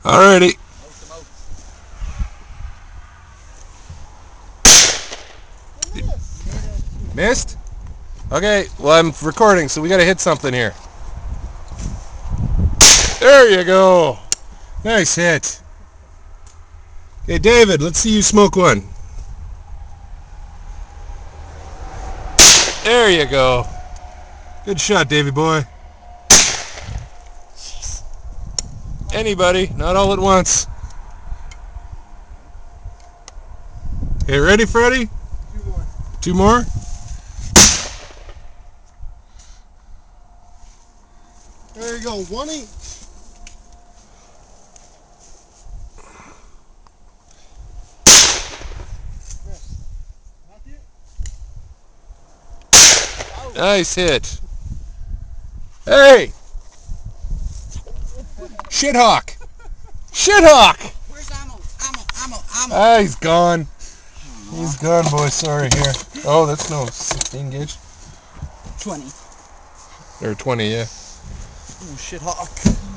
Alrighty. Missed? Okay, well I'm recording, so we gotta hit something here. There you go. Nice hit. Okay, David, let's see you smoke one. There you go. Good shot, Davey boy. Anybody, not all at once. Okay, ready, Freddie? Two more? There you go, one each. Nice hit. Hey! Shithawk! Shithawk! Where's ammo? Ammo. Ah, he's gone. He's gone, boy. Sorry, here. Oh, that's no 16 gauge. 20. Or 20, yeah. Oh, Shithawk.